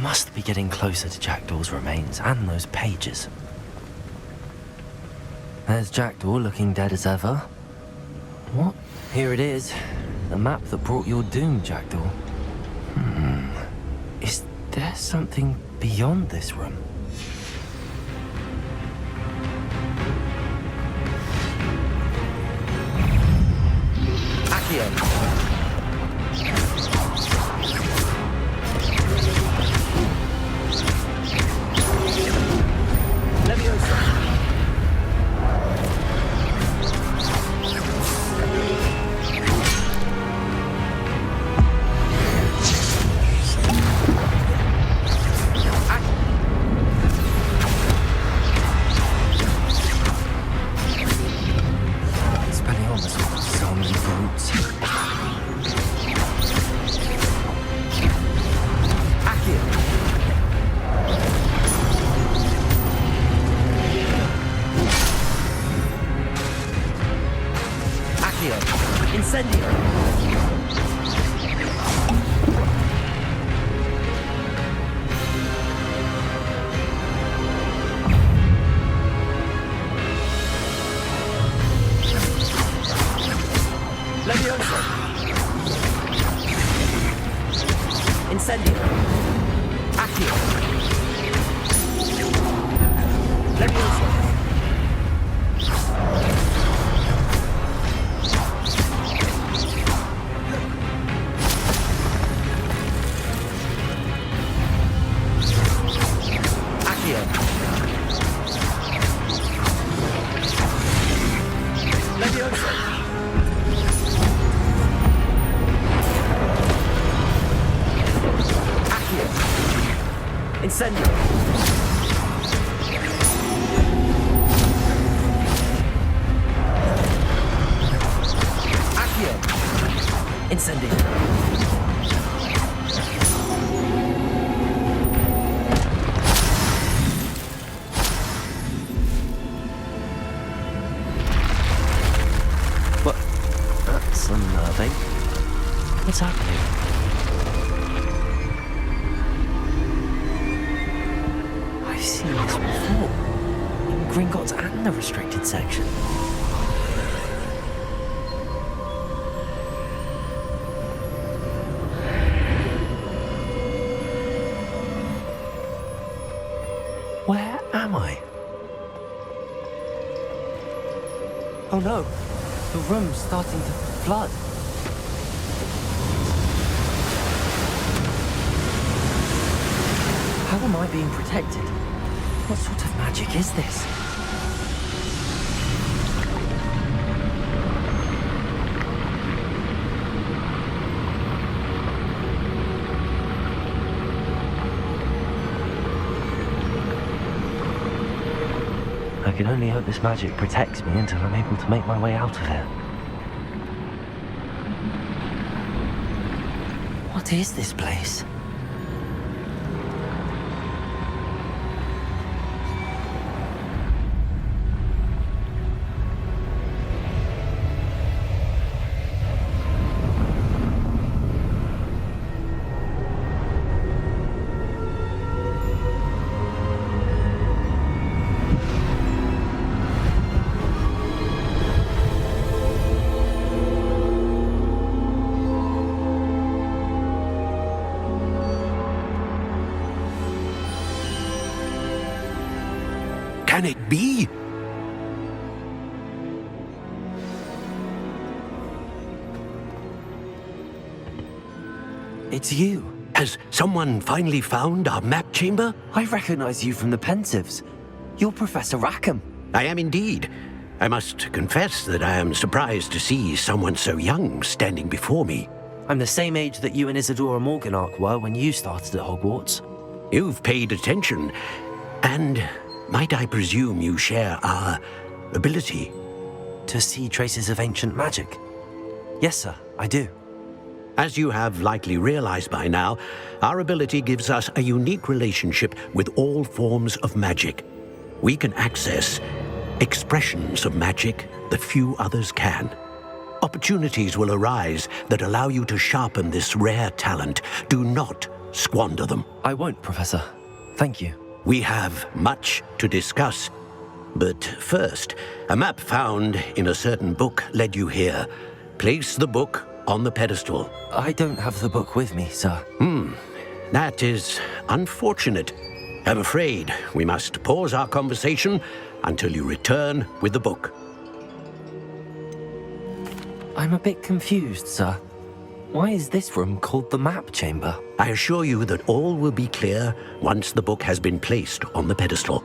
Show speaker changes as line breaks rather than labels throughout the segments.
must be getting closer to Jackdaw's remains and those pages. There's Jackdaw looking dead as ever. What? Here it is. The map that brought your doom, Jackdaw. Is there something beyond this room? Accio! What's happening? I've seen this before. In Gringotts and the restricted section. Where am I? Oh no, the room's starting to flood. How am I being protected? What sort of magic is this? I can only hope this magic protects me until I'm able to make my way out of here. What is this place?
Can it be?
It's you.
Has someone finally found our map chamber?
I recognize you from the Pensives. You're Professor Rackham.
I am indeed. I must confess that I am surprised to see someone so young standing before me.
I'm the same age that you and Isadora Morganach were when you started at Hogwarts.
You've paid attention, and might I presume you share our ability?
To see traces of ancient magic? Yes, sir, I do.
As you have likely realized by now, our ability gives us a unique relationship with all forms of magic. We can access expressions of magic that few others can. Opportunities will arise that allow you to sharpen this rare talent. Do not squander them.
I won't, Professor. Thank you.
We have much to discuss. But first, a map found in a certain book led you here. Place the book on the pedestal.
I don't have the book with me, sir.
That is unfortunate. I'm afraid we must pause our conversation until you return with the book.
I'm a bit confused, sir. Why is this room called the map chamber?
I assure you that all will be clear once the book has been placed on the pedestal.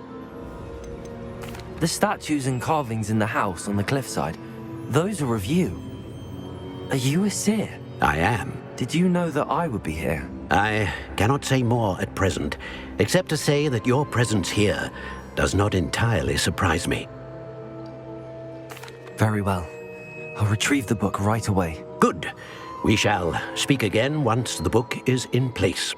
The statues and carvings in the house on the cliffside, those are of you. Are you a seer?
I am.
Did you know that I would be here?
I cannot say more at present, except to say that your presence here does not entirely surprise me.
Very well. I'll retrieve the book right away.
Good. We shall speak again once the book is in place.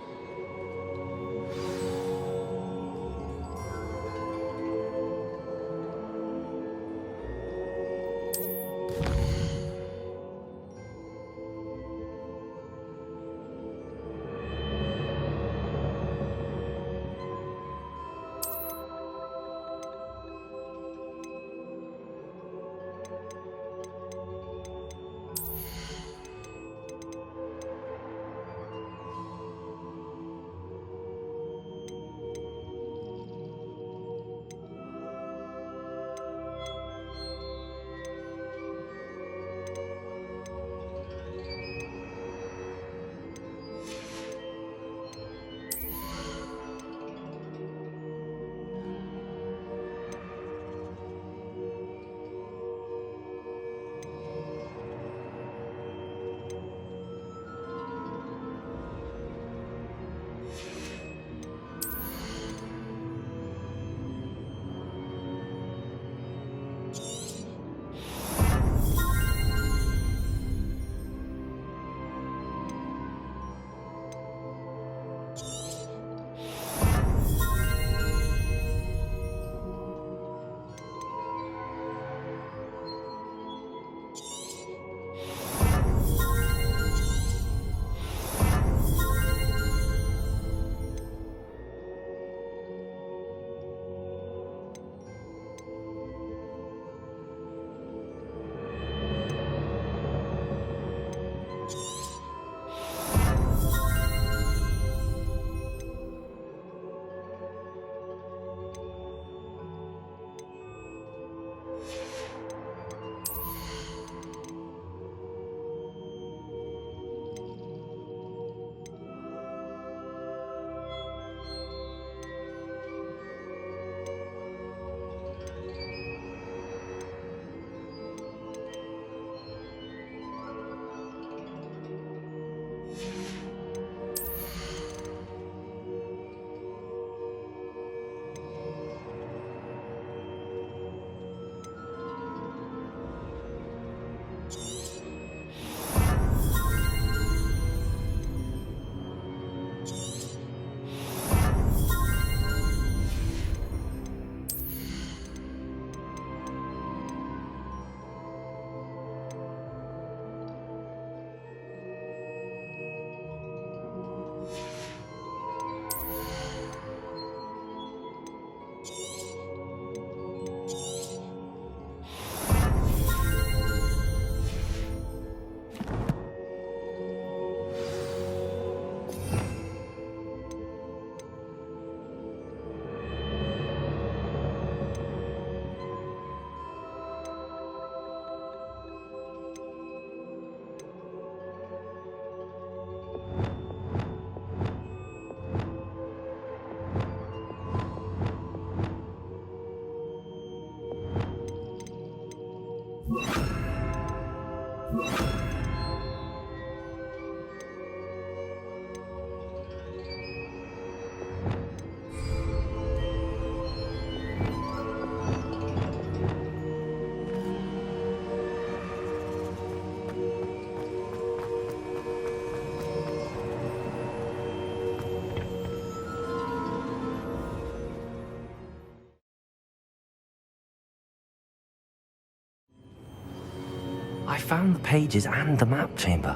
I found the pages and the map chamber.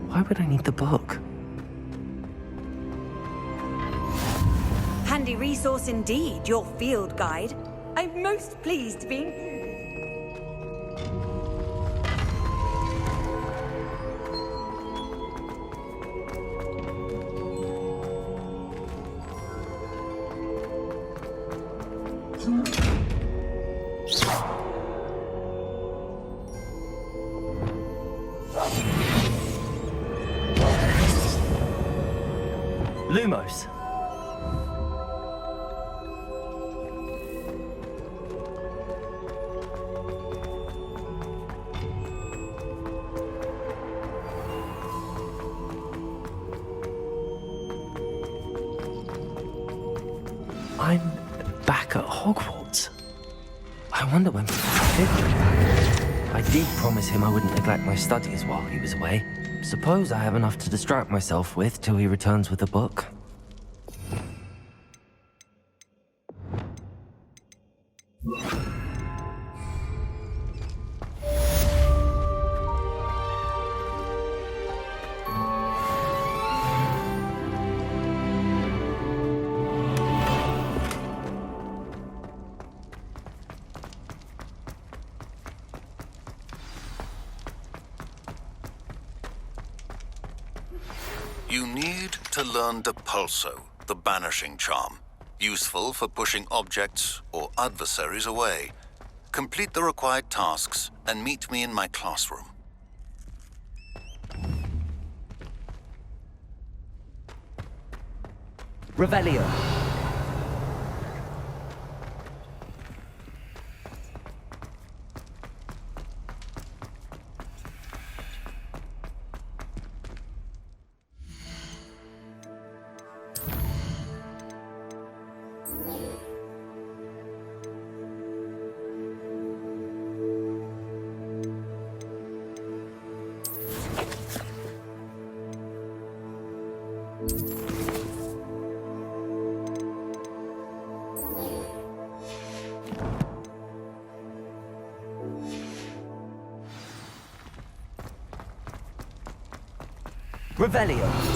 Why would I need the book?
handy resource indeed, your field guide. I'm most pleased to be...
Lumos. I'm back at Hogwarts. I wonder when Pip will be back. I did promise him I wouldn't neglect my studies while he was away. Suppose I have enough to distract myself with till he returns with a book.
You need to learn Depulso, the banishing charm, useful for pushing objects or adversaries away. Complete the required tasks and meet me in my classroom.
Revelio. Revelio.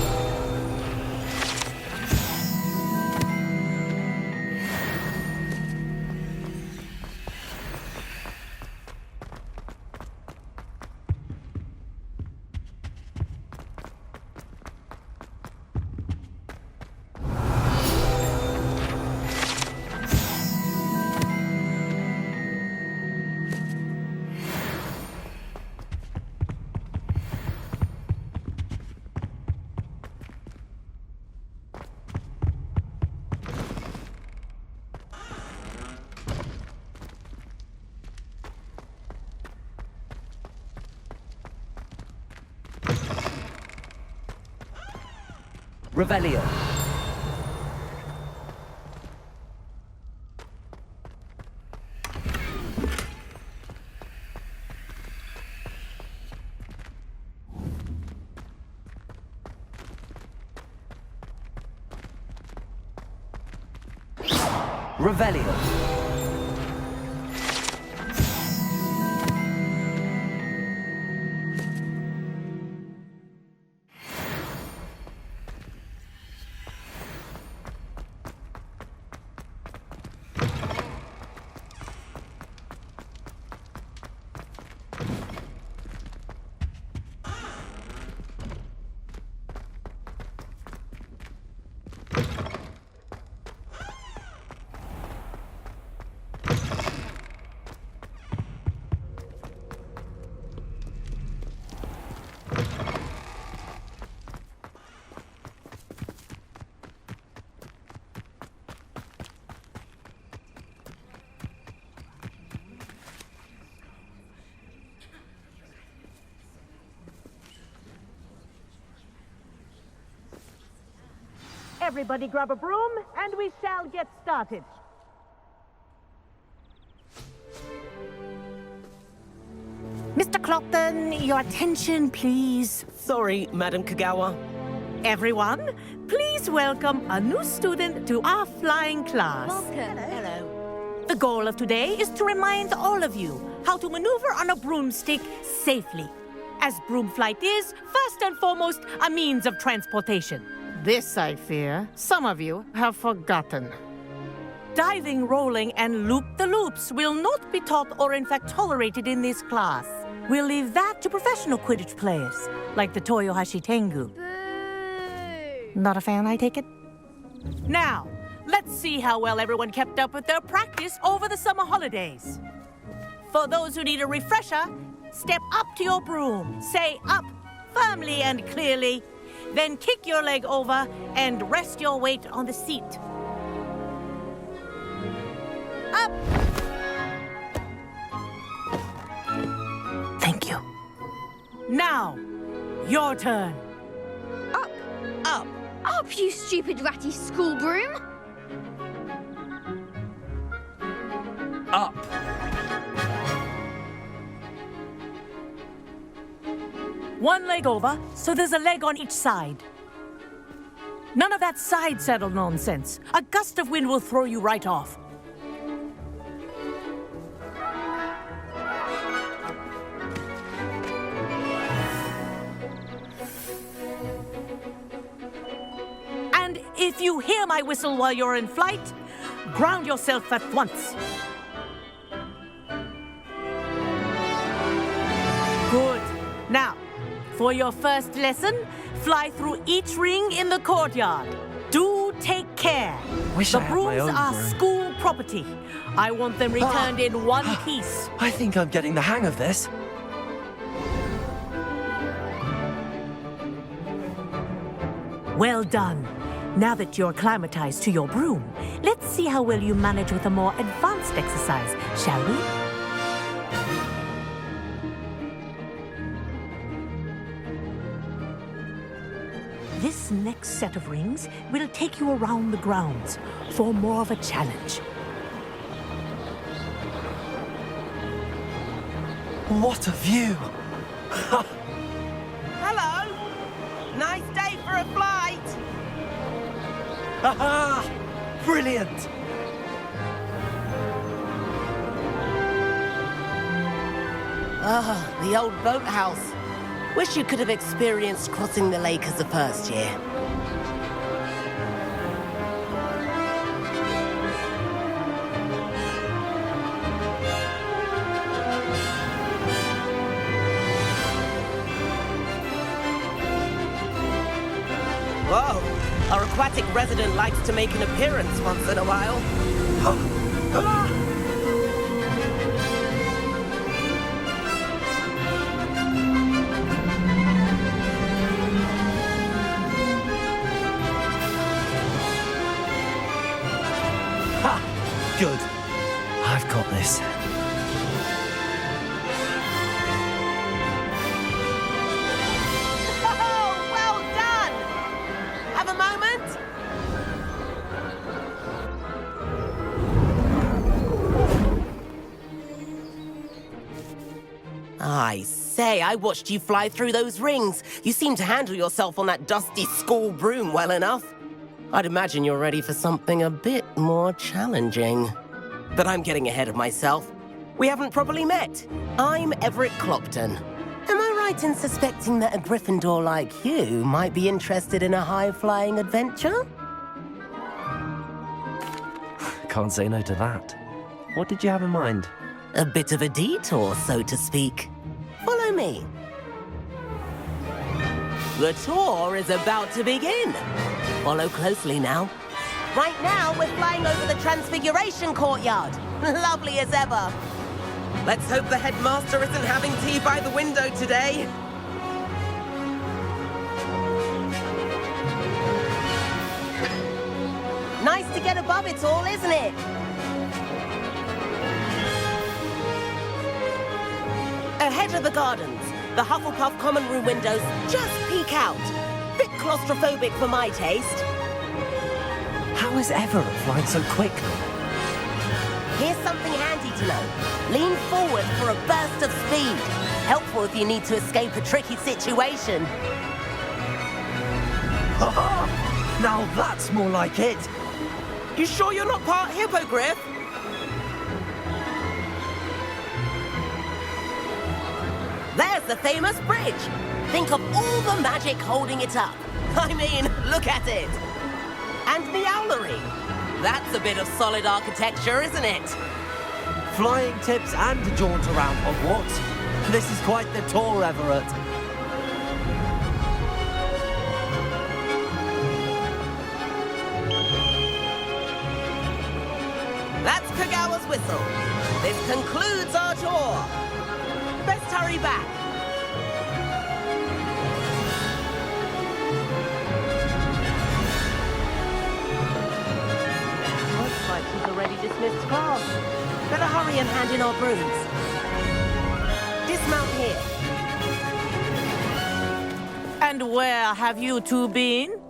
Revelio. Revelio.
Everybody grab a broom, and we shall get started. Mr. Clopton, your attention, please.
Sorry, Madam Kagawa.
Everyone, please welcome a new student to our flying class.
Welcome. Hello.
The goal of today is to remind all of you how to maneuver on a broomstick safely, as broom flight is, first and foremost, a means of transportation. This, I fear, some of you have forgotten. Diving, rolling, and loop-the-loops will not be taught or in fact tolerated in this class. We'll leave that to professional Quidditch players, like the Toyohashi Tengu.
Boo!
Not a fan, I take it? Now, let's see how well everyone kept up with their practice over the summer holidays. For those who need a refresher, step up to your broom, say up firmly and clearly, then kick your leg over and rest your weight on the seat. Up! Thank you. Now, your turn.
Up!
Up!
Up, you stupid ratty school broom!
Up.
One leg over, so there's a leg on each side. None of that side saddle nonsense. A gust of wind will throw you right off. And if you hear my whistle while you're in flight, ground yourself at once. Good. Now, for your first lesson, fly through each ring in the courtyard. Do take care.
Wish
The
I had my
brooms
own
are
broom.
school property. I want them returned in one piece.
I think I'm getting the hang of this.
Well done. Now that you're acclimatized to your broom, let's see how well you manage with a more advanced exercise, shall we? This next set of rings will take you around the grounds for more of a challenge.
What a view!
Hello! Nice day for a flight!
Aha! Brilliant!
Ah, the old boathouse. Wish you could have experienced crossing the lake as the first year. Whoa! Our aquatic resident likes to make an appearance once in a while.
Good. I've got this.
Oh, well done! Have a moment? I say, I watched you fly through those rings. You seem to handle yourself on that dusty school broom well enough. I'd imagine you're ready for something a bit more challenging. But I'm getting ahead of myself. We haven't properly met. I'm Everett Clopton. Am I right in suspecting that a Gryffindor like you might be interested in a high-flying adventure?
Can't say no to that. What did you have in mind?
A bit of a detour, so to speak. Follow me. The tour is about to begin. Follow closely now. Right now, we're flying over the Transfiguration Courtyard. Lovely as ever. Let's hope the headmaster isn't having tea by the window today. Nice to get above it all, isn't it? Ahead of the gardens, the Hufflepuff common room windows just peek out. Bit claustrophobic for my taste.
How is Everett flying so quickly?
Here's something handy to know. Lean forward for a burst of speed. Helpful if you need to escape a tricky situation.
Now that's more like it.
You sure you're not part hippogriff? There's the famous bridge. Think of all the magic holding it up. I mean, look at it. And the owlery. That's a bit of solid architecture, isn't it?
Flying tips and a jaunt around Hogwarts. This is quite the tour, Everett.
That's Kagawa's whistle. This concludes our tour. Best hurry back. Looks like she's already dismissed class. Better hurry and hand in our brooms. Dismount here.
And where have you two been?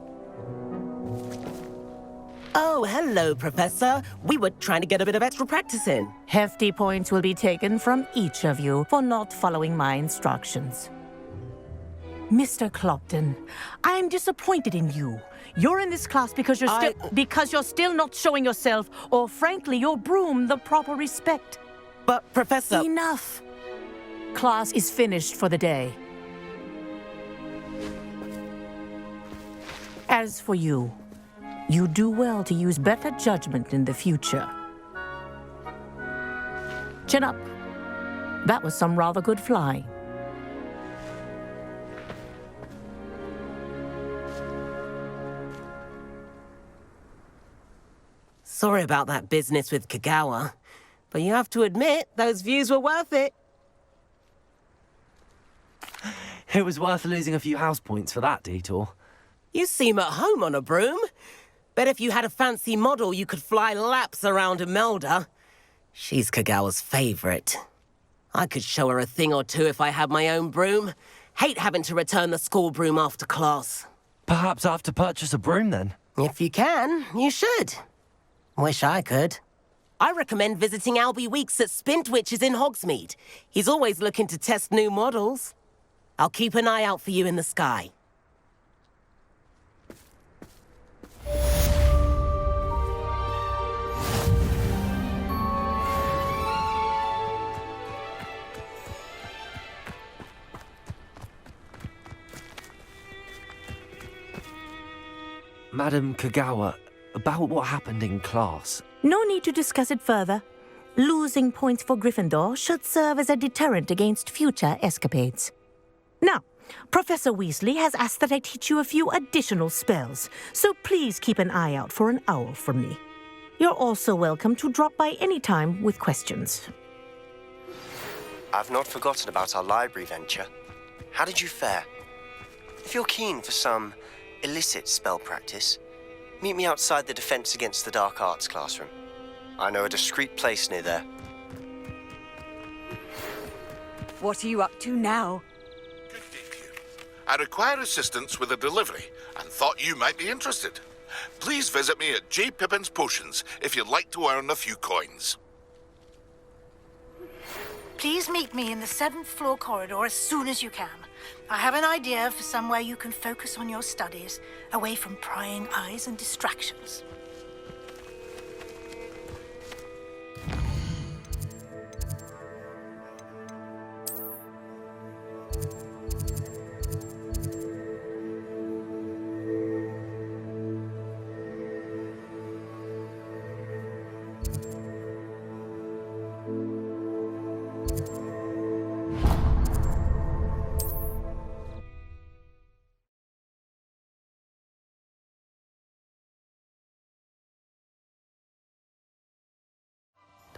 Oh, hello, Professor. We were trying to get a bit of extra practice in.
Hefty points will be taken from each of you for not following my instructions. Mr. Clopton, I'm disappointed in you. You're in this class because you're still not showing yourself, or frankly, your broom the proper respect.
But, Professor...
Enough. Class is finished for the day. As for you, you do well to use better judgment in the future. Chin up. That was some rather good flying.
Sorry about that business with Kagawa, but you have to admit, those views were worth it.
It was worth losing a few house points for that detour.
You seem at home on a broom. Bet if you had a fancy model, you could fly laps around Imelda. She's Kagawa's favorite. I could show her a thing or two if I had my own broom. Hate having to return the school broom after class.
Perhaps I have to purchase a broom then.
If you can, you should. Wish I could. I recommend visiting Albie Weeks at Spintwitches in Hogsmeade. He's always looking to test new models. I'll keep an eye out for you in the sky.
Madam Kagawa, about what happened in class.
No need to discuss it further. Losing points for Gryffindor should serve as a deterrent against future escapades. Now, Professor Weasley has asked that I teach you a few additional spells, so please keep an eye out for an owl from me. You're also welcome to drop by any time with questions.
I've not forgotten about our library venture. How did you fare? If you're keen for some illicit spell practice, meet me outside the Defense Against the Dark Arts classroom. I know a discreet place near there.
What are you up to now?
Good day to you. I require assistance with a delivery and thought you might be interested. Please visit me at J. Pippin's Potions if you'd like to earn a few coins.
Please meet me in the 7th floor corridor as soon as you can. I have an idea for somewhere you can focus on your studies, away from prying eyes and distractions.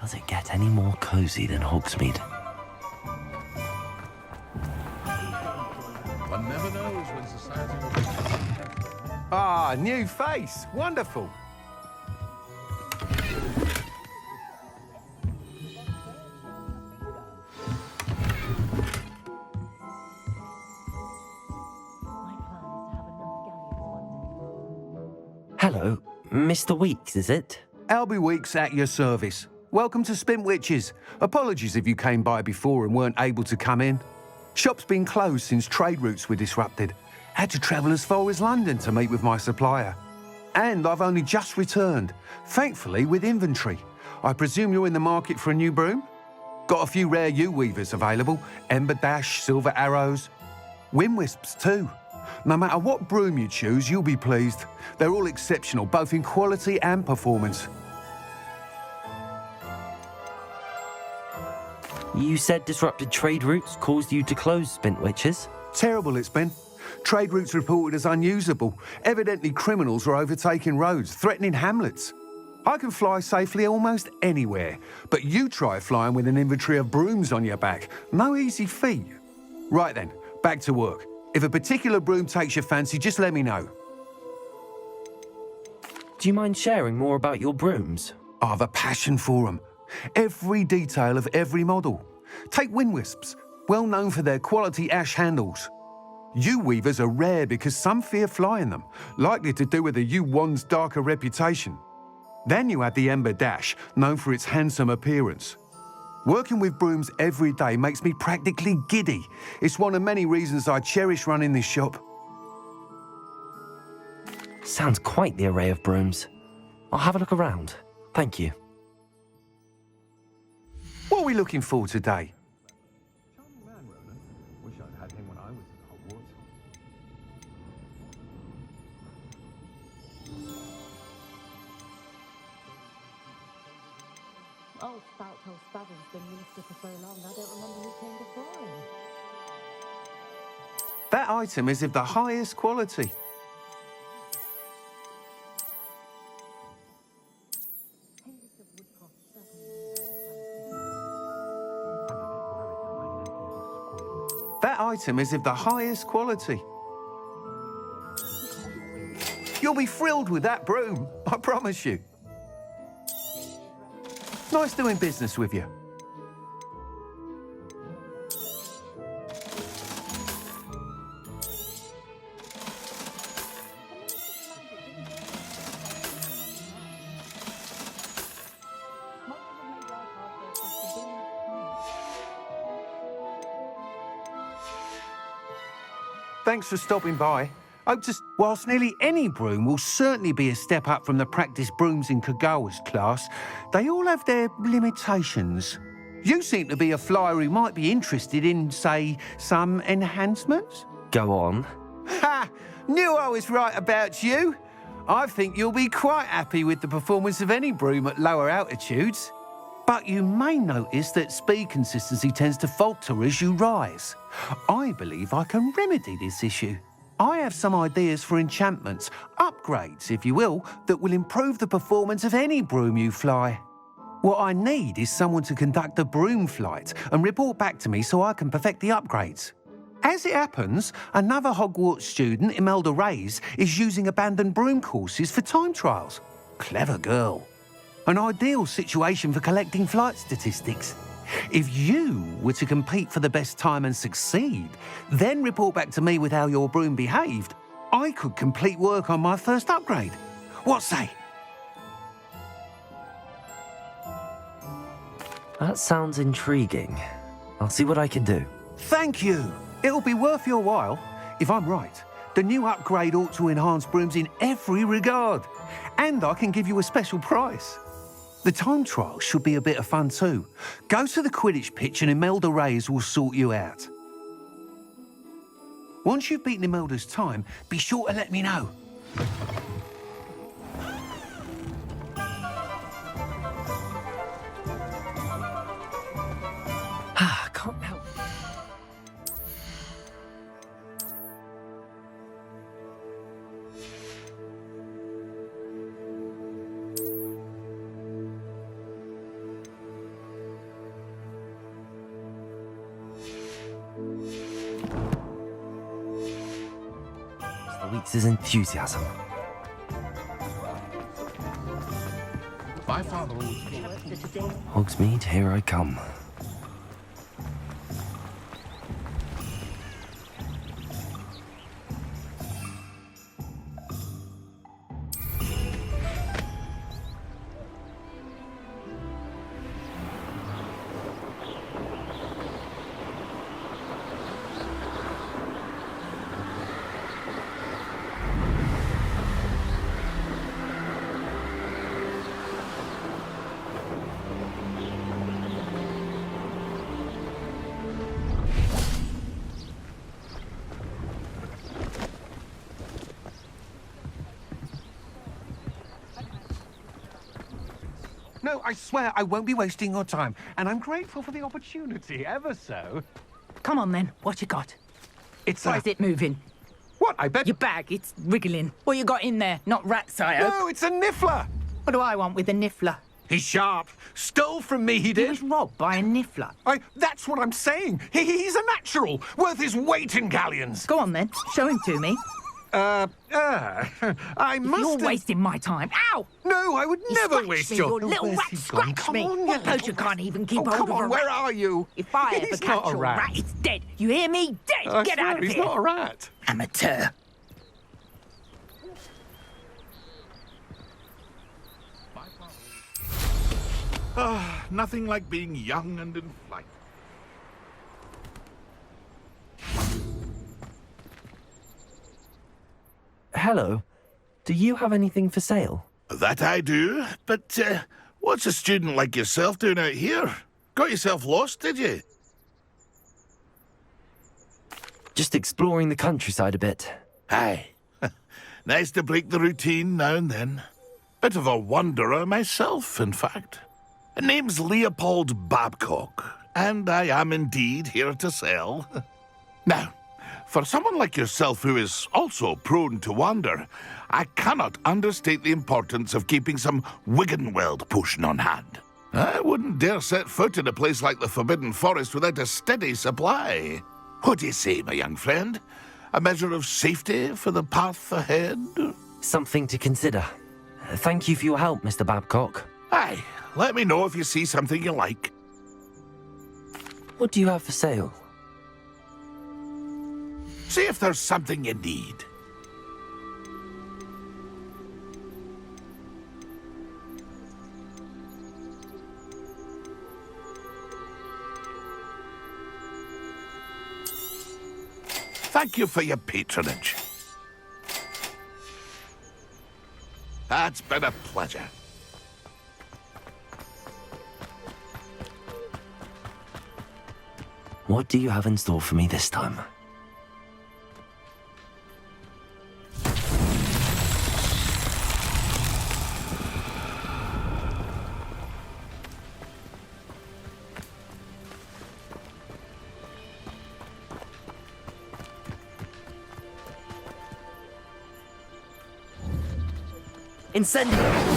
Does it get any more cozy than Hogsmeade?
One never knows when society will... Ah, new face. Wonderful.
Hello, Mr. Weeks, is it?
Albie Weeks at your service. Welcome to Spintwitches. Apologies if you came by before and weren't able to come in. Shop's been closed since trade routes were disrupted. Had to travel as far as London to meet with my supplier. And I've only just returned, thankfully with inventory. I presume you're in the market for a new broom? Got a few rare yew weavers available, Ember Dash, Silver Arrows. Wind Wisps too. No matter what broom you choose, you'll be pleased. They're all exceptional, both in quality and performance.
You said disrupted trade routes caused you to close Spintwitches?
Terrible it's been. Trade routes reported as unusable. Evidently criminals are overtaking roads, threatening hamlets. I can fly safely almost anywhere, but you try flying with an inventory of brooms on your back. No easy feat. Right then, back to work. If a particular broom takes your fancy, just let me know.
Do you mind sharing more about your brooms?
I have a passion for them. Every detail of every model. Take wind wisps, well known for their quality ash handles. U-weavers are rare because some fear flying them, likely to do with the U-wand's darker reputation. Then you have the Ember Dash, known for its handsome appearance. Working with brooms every day makes me practically giddy. It's one of many reasons I cherish running this shop.
Sounds quite the array of brooms. I'll have a look around. Thank you.
What are we looking for today? Charming man, Ronan. Wish I'd had him when I was in Hogwarts.
Old Spout-Hole Spavin's been minister for so long, I don't remember who came before him.
That item is of the highest quality. That item is of the highest quality. You'll be thrilled with that broom, I promise you. Nice doing business with you. Thanks for stopping by. Whilst nearly any broom will certainly be a step up from the practice brooms in Kagawa's class, they all have their limitations. You seem to be a flyer who might be interested in, say, some enhancements?
Go on.
Ha! Knew I was right about you. I think you'll be quite happy with the performance of any broom at lower altitudes. But you may notice that speed consistency tends to falter as you rise. I believe I can remedy this issue. I have some ideas for enchantments, upgrades, if you will, that will improve the performance of any broom you fly. What I need is someone to conduct a broom flight and report back to me so I can perfect the upgrades. As it happens, another Hogwarts student, Imelda Reyes, is using abandoned broom courses for time trials. Clever girl. An ideal situation for collecting flight statistics. If you were to compete for the best time and succeed, then report back to me with how your broom behaved, I could complete work on my first upgrade. What say?
That sounds intriguing. I'll see what I can do.
Thank you. It'll be worth your while. If I'm right, the new upgrade ought to enhance brooms in every regard. And I can give you a special price. The time trial should be a bit of fun too. Go to the Quidditch pitch and Imelda Reyes will sort you out. Once you've beaten Imelda's time, be sure to let me know.
Can't help. Weeks' enthusiasm.
My father always
Hogsmeade, here I come.
no, I swear I won't be wasting your time. And I'm grateful for the opportunity, ever so.
Come on then, what you got?
It's
Why is it moving?
What, I bet...
Your bag, it's wriggling. What you got in there? Not rats, I hope.
No, it's a niffler!
What do I want with a niffler?
He's sharp. Stole from me, he
He
did.
was robbed by a niffler.
That's what I'm saying. He's a natural, worth his weight in galleons.
Go on then, show him to me.
I must
You're
have...
wasting my time. Ow!
No, I would never
Scratch
waste
me,
your...
you little
where's
rat,
he gone?
scratch
Come
me.
on, you
What, 'cause
little-
you can't even keep
Oh,
hold
come
of a
on,
rat?
where are you?
If I ever
He's
catch
not a
a
rat.
rat, it's dead. You hear me? Dead.
I
Get
swear,
out of
he's
here.
not a rat.
Amateur.
Nothing like being young and in flight.
Hello. Do you have anything for sale?
That I do, but what's a student like yourself doing out here? Got yourself lost, did you?
Just exploring the countryside a bit.
Aye. Nice to break the routine now and then. Bit of a wanderer myself, in fact. Name's Leopold Babcock, and I am indeed here to sell. Now, for someone like yourself who is also prone to wander, I cannot understate the importance of keeping some Wiggenweld potion on hand. I wouldn't dare set foot in a place like the Forbidden Forest without a steady supply. What do you say, my young friend? A measure of safety for the path ahead?
Something to consider. Thank you for your help, Mr. Babcock.
Aye, let me know if you see something you like.
What do you have for sale?
See if there's something you need. Thank you for your patronage. That's been a pleasure.
What do you have in store for me this time? Incendio!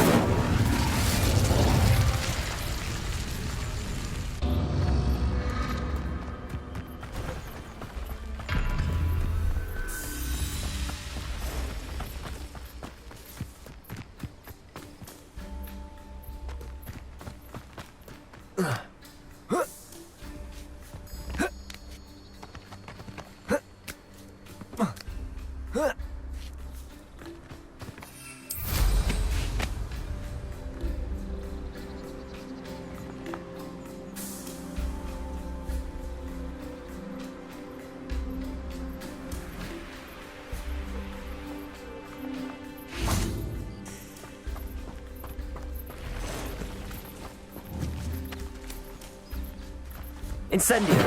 Incendio!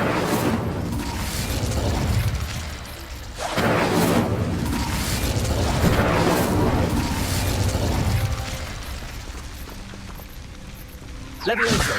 Levioso!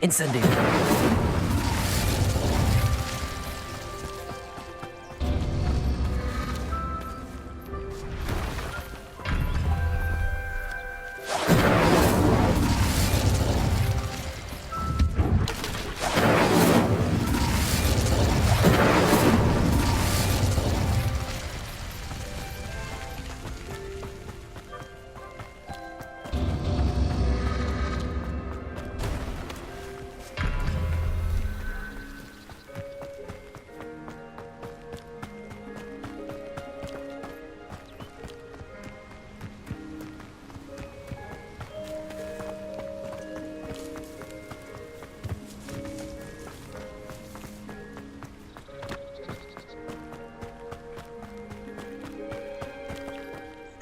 Incendio.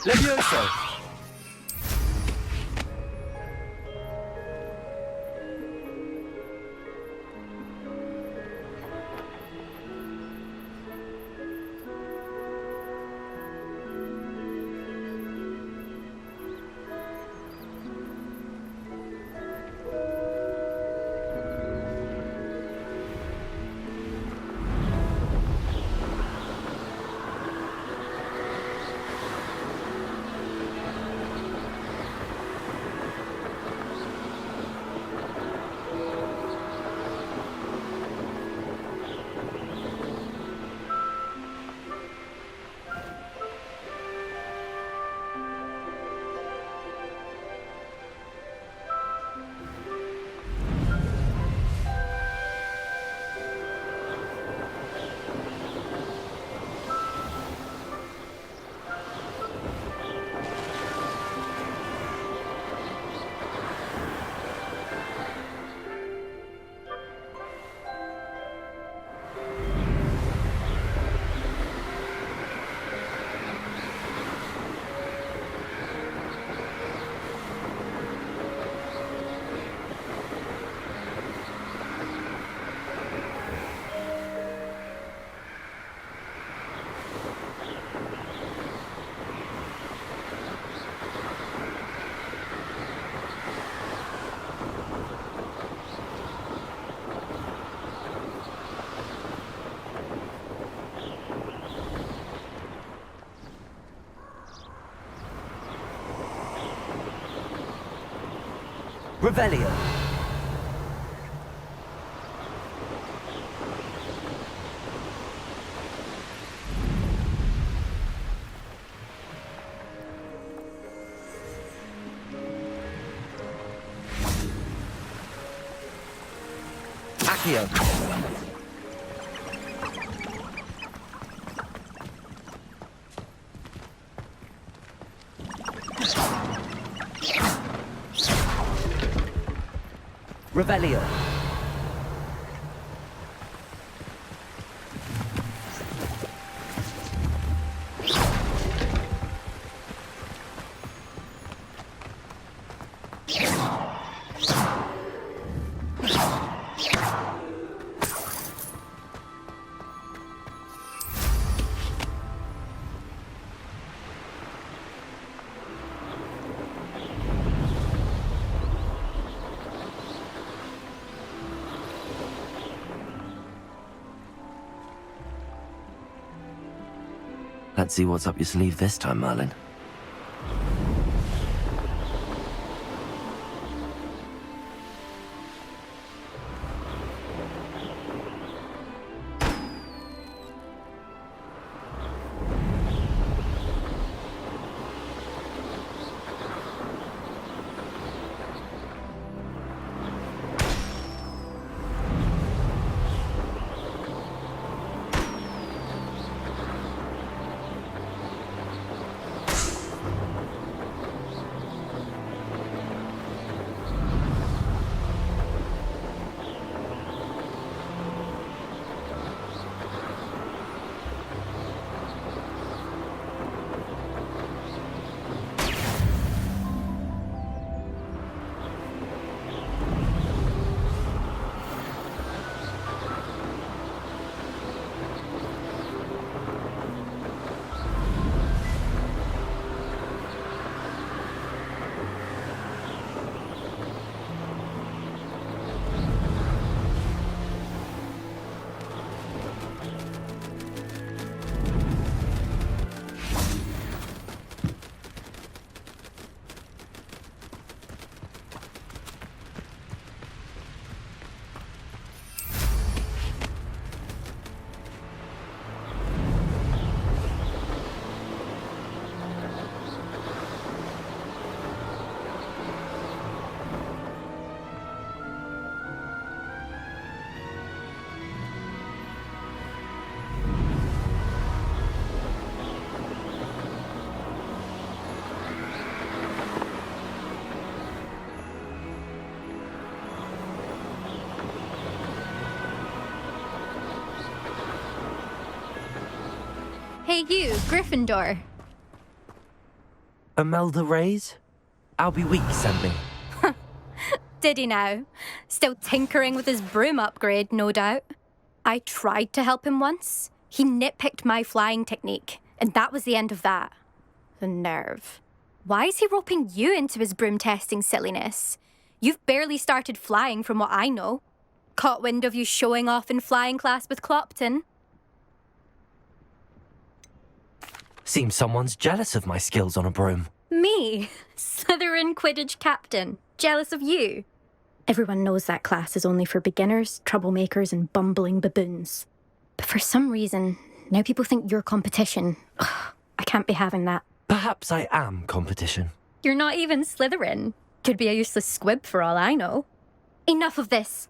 Levioso!
Revelio. Accio. Revelio. Let's see what's up your sleeve this time, Merlin.
Hey you, Gryffindor.
Imelda Reyes? Albie Weeks sent me.
Did he now? Still tinkering with his broom upgrade, no doubt. I tried to help him once. He nitpicked my flying technique, and that was the end of that. The nerve. Why is he roping you into his broom testing silliness? You've barely started flying from what I know. Caught wind of you showing off in flying class with Clopton.
Seems someone's jealous of my skills on a broom.
Me? Slytherin Quidditch captain. Jealous of you? Everyone knows that class is only for beginners, troublemakers, and bumbling baboons. But for some reason, now people think you're competition. Ugh, I can't be having that.
Perhaps I am competition.
You're not even Slytherin. Could be a useless squib for all I know. Enough of this.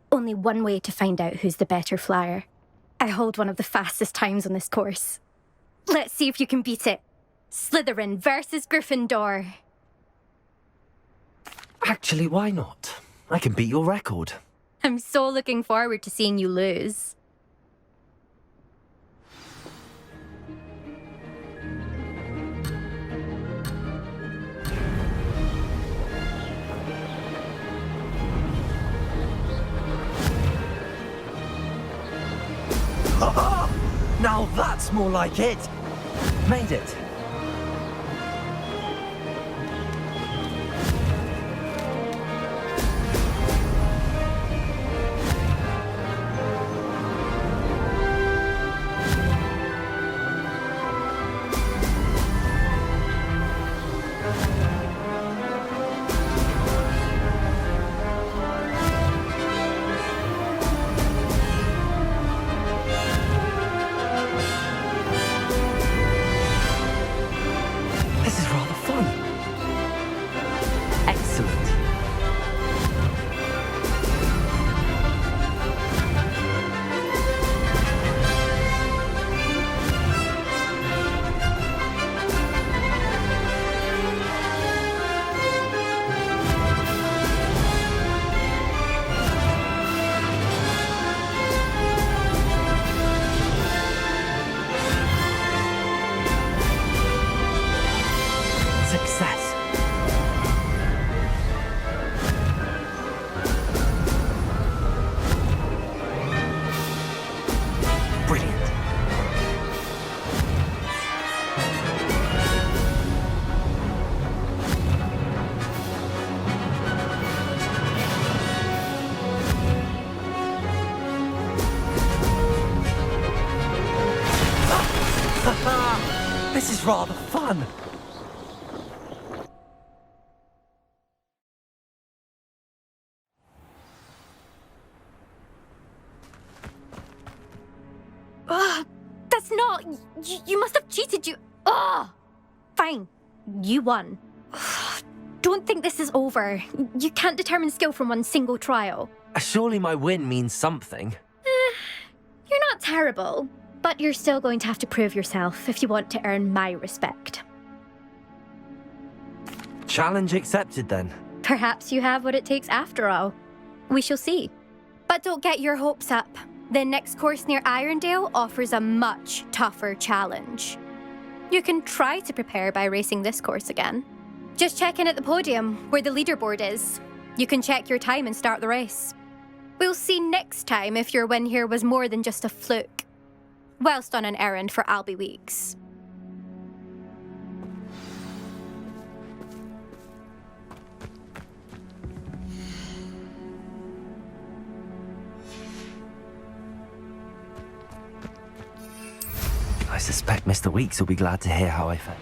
Only one way to find out who's the better flyer. I hold one of the fastest times on this course. Let's see if you can beat it. Slytherin versus Gryffindor.
Actually, why not? I can beat your record.
I'm so looking forward to seeing you lose.
Now that's more like it. Made it. This is rather fun. Excellent. Success. Brilliant. This is rather fun.
Ugh, that's not... You must have cheated, you... Ugh! Fine. You won. Ugh, don't think this is over. You can't determine skill from one single trial.
Surely my win means something.
You're not terrible, but you're still going to have to prove yourself if you want to earn my respect.
Challenge accepted then.
Perhaps you have what it takes after all. We shall see. But don't get your hopes up. The next course near Irondale offers a much tougher challenge. You can try to prepare by racing this course again. Just check in at the podium, where the leaderboard is. You can check your time and start the race. We'll see next time if your win here was more than just a fluke. Whilst on an errand for Albie Weeks.
I suspect Mr. Weeks will be glad to hear how I felt.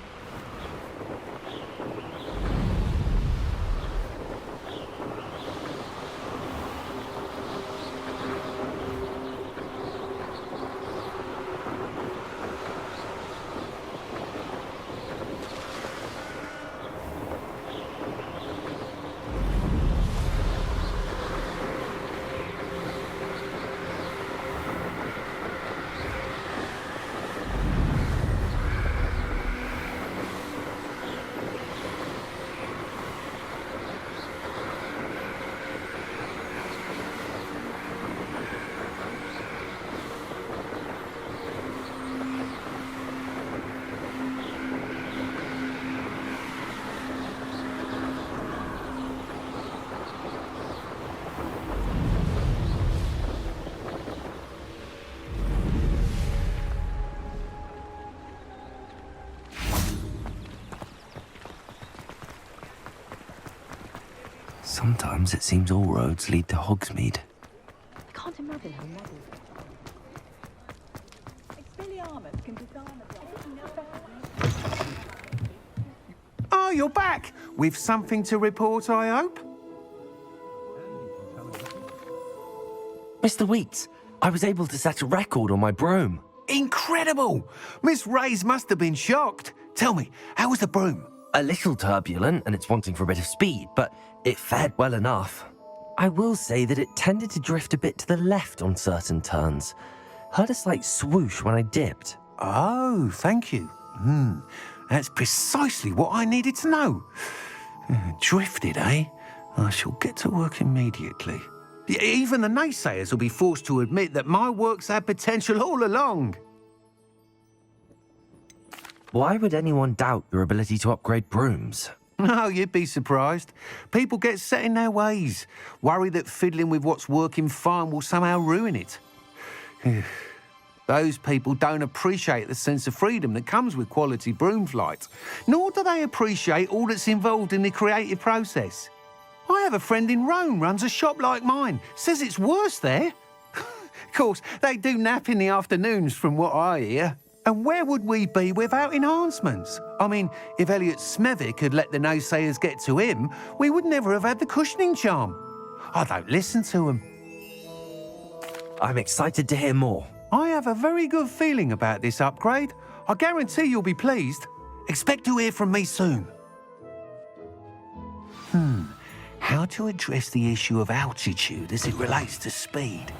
Sometimes it seems all roads lead to Hogsmeade.
I can't imagine how mad
Oh, you're back! With something to report, I hope?
Mr. Weeks, I was able to set a record on my broom.
Incredible! Miss Reyes must have been shocked. Tell me, how was the broom?
A little turbulent, and it's wanting for a bit of speed, but it fared well enough. I will say that it tended to drift a bit to the left on certain turns. Heard a slight swoosh when I dipped.
Oh, thank you. That's precisely what I needed to know. Drifted, eh? I shall get to work immediately. Even the naysayers will be forced to admit that my work's had potential all along.
Why would anyone doubt your ability to upgrade brooms?
No, you'd be surprised. People get set in their ways, worry that fiddling with what's working fine will somehow ruin it. Those people don't appreciate the sense of freedom that comes with quality broom flight, nor do they appreciate all that's involved in the creative process. I have a friend in Rome runs a shop like mine, says it's worse there. Of course, they do nap in the afternoons from what I hear. And where would we be without enhancements? I mean, if Elliot Smethwick had let the naysayers get to him, we would never have had the cushioning charm. I don't listen to them.
I'm excited to hear more.
I have a very good feeling about this upgrade. I guarantee you'll be pleased. Expect to hear from me soon. How to address the issue of altitude as it relates to speed?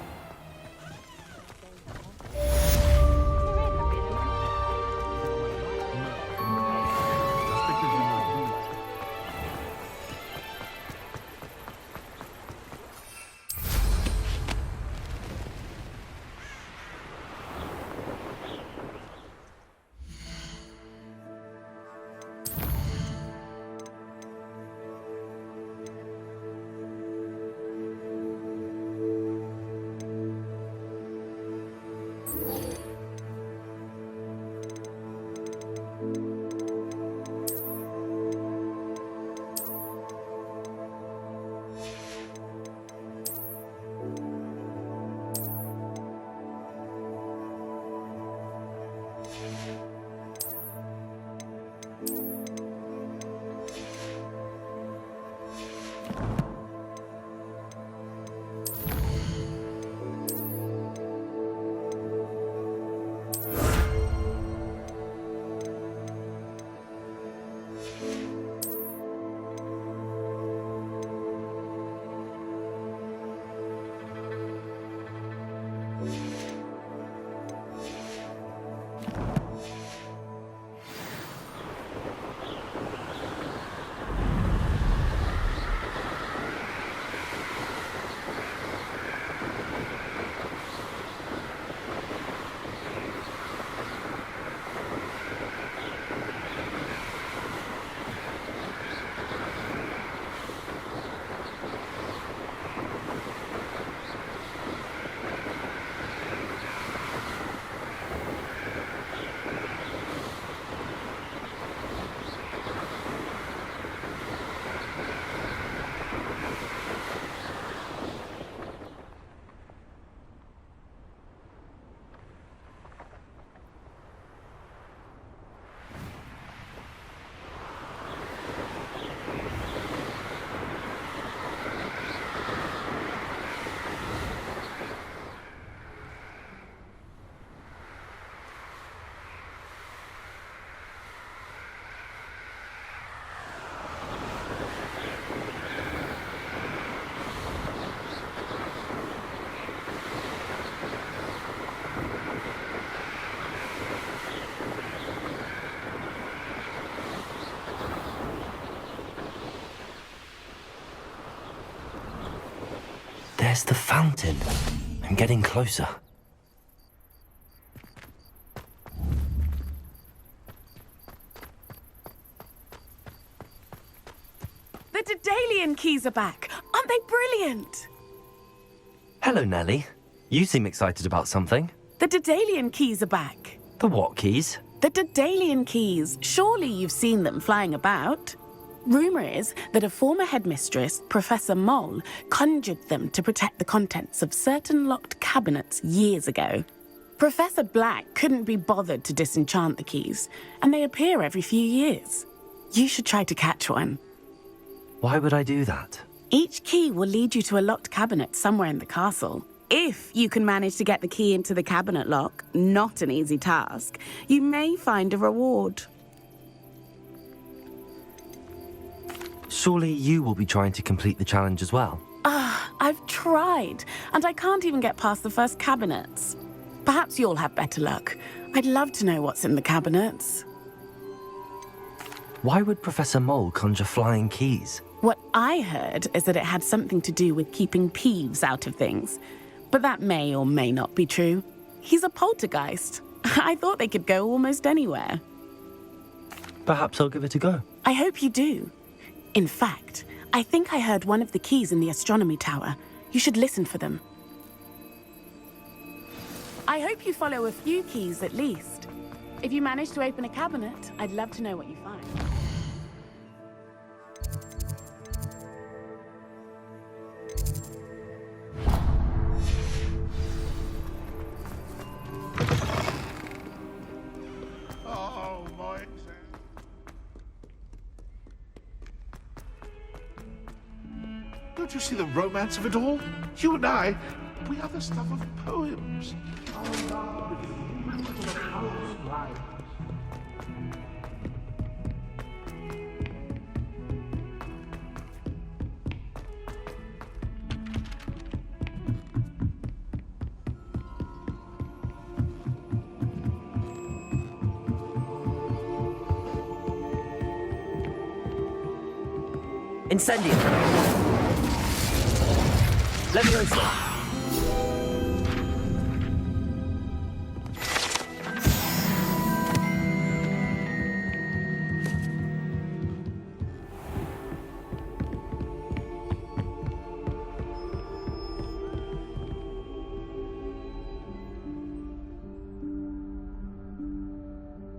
There's the fountain. I'm getting closer.
The Daedalian keys are back. Aren't they brilliant?
Hello, Nellie. You seem excited about something.
The Daedalian keys are back.
The what keys?
The Daedalian keys. Surely you've seen them flying about.
Rumour is that a former headmistress, Professor Mole, conjured them to protect the contents of certain locked cabinets years ago. Professor Black couldn't be bothered to disenchant the keys, and they appear every few years. You should try to catch one.
Why would I do that?
Each key will lead you to a locked cabinet somewhere in the castle. If you can manage to get the key into the cabinet lock, not an easy task, you may find a reward.
Surely you will be trying to complete the challenge as well.
I've tried, and I can't even get past the first cabinets. Perhaps you'll have better luck. I'd love to know what's in the cabinets.
Why would Professor Mole conjure flying keys?
What I heard is that it had something to do with keeping Peeves out of things. But that may or may not be true. He's a poltergeist. I thought they could go almost anywhere.
Perhaps I'll give it a go.
I hope you do. In fact, I think I heard one of the keys in the astronomy tower. You should listen for them. I hope you follow a few keys at least. If you manage to open a cabinet, I'd love to know what you find.
Oh, my... Don't you see the romance of it all? You and I, we are the stuff of poems.
Incendio! Leviosa!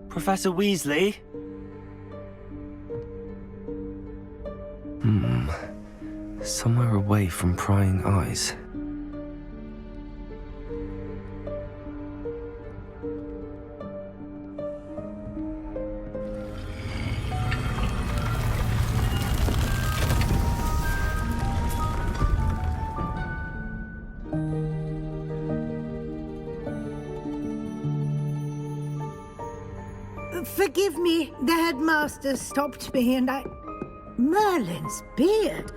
Professor Weasley? Somewhere away from prying eyes.
Forgive me, the headmaster stopped me and I... Merlin's beard.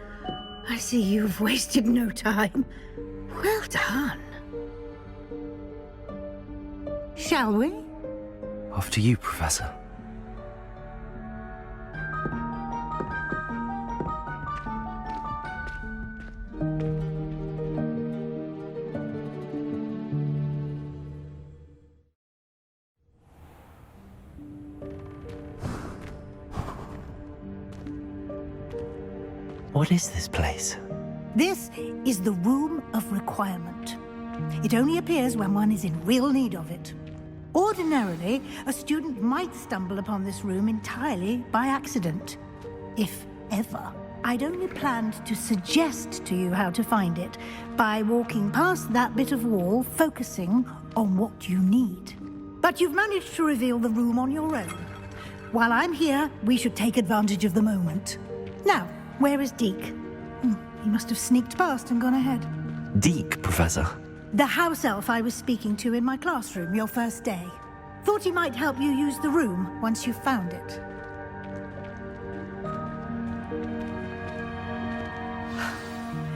I see you've wasted no time. Well done. Shall we?
After you, Professor. What is this place?
This is the Room of Requirement. It only appears when one is in real need of it. Ordinarily, a student might stumble upon this room entirely by accident. If ever. I'd only planned to suggest to you how to find it by walking past that bit of wall, focusing on what you need. But you've managed to reveal the room on your own. While I'm here, we should take advantage of the moment. Now, where is Deke? He must have sneaked past and gone ahead.
Deke, Professor.
The house elf I was speaking to in my classroom your first day. Thought he might help you use the room once you've found it.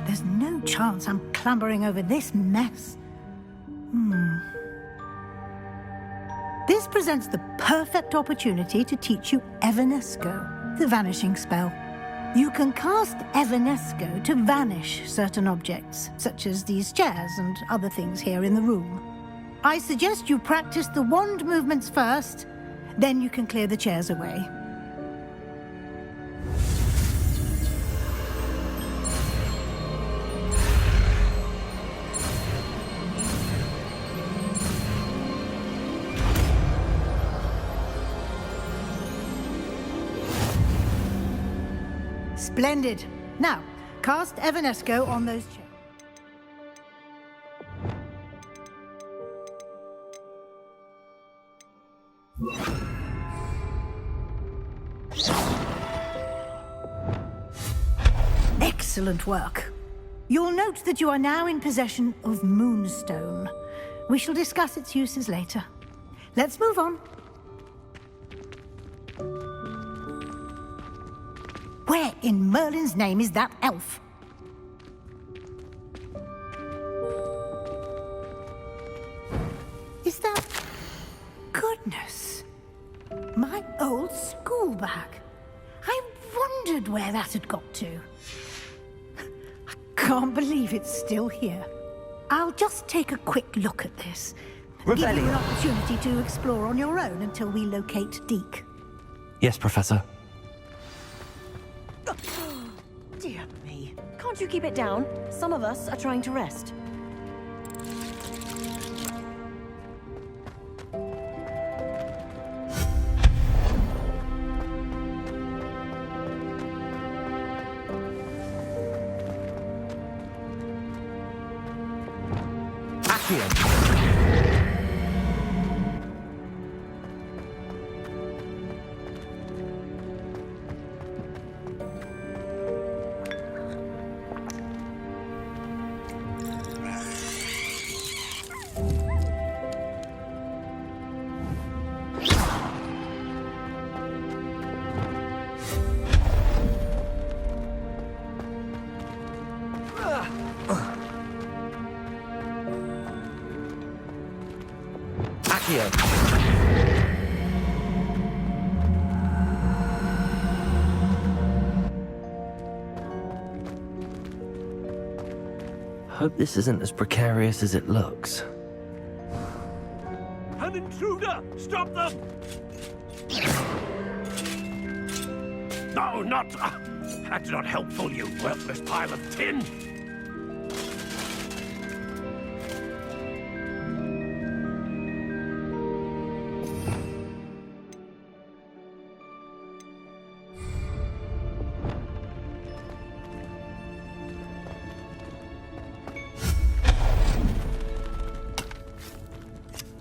There's no chance I'm clambering over this mess. This presents the perfect opportunity to teach you Evanesco, the vanishing spell. You can cast Evanesco to vanish certain objects, such as these chairs and other things here in the room. I suggest you practice the wand movements first, then you can clear the chairs away. Splendid. Now, cast Evanesco on those chairs. Excellent work. You'll note that you are now in possession of Moonstone. We shall discuss its uses later. Let's move on. Where in Merlin's name is that elf? Is that... Goodness. My old school bag. I wondered where that had got to. I can't believe it's still here. I'll just take a quick look at this. Give you an opportunity to explore on your own until we locate Deke.
Yes, Professor.
Dear me. Can't you keep it down? Some of us are trying to rest.
Hope this isn't as precarious as it looks.
An intruder! Stop them! No, not... that's not helpful, you worthless pile of tin!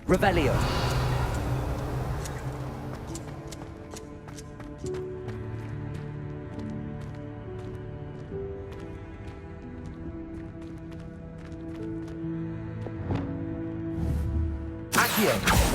Revelio. Accio.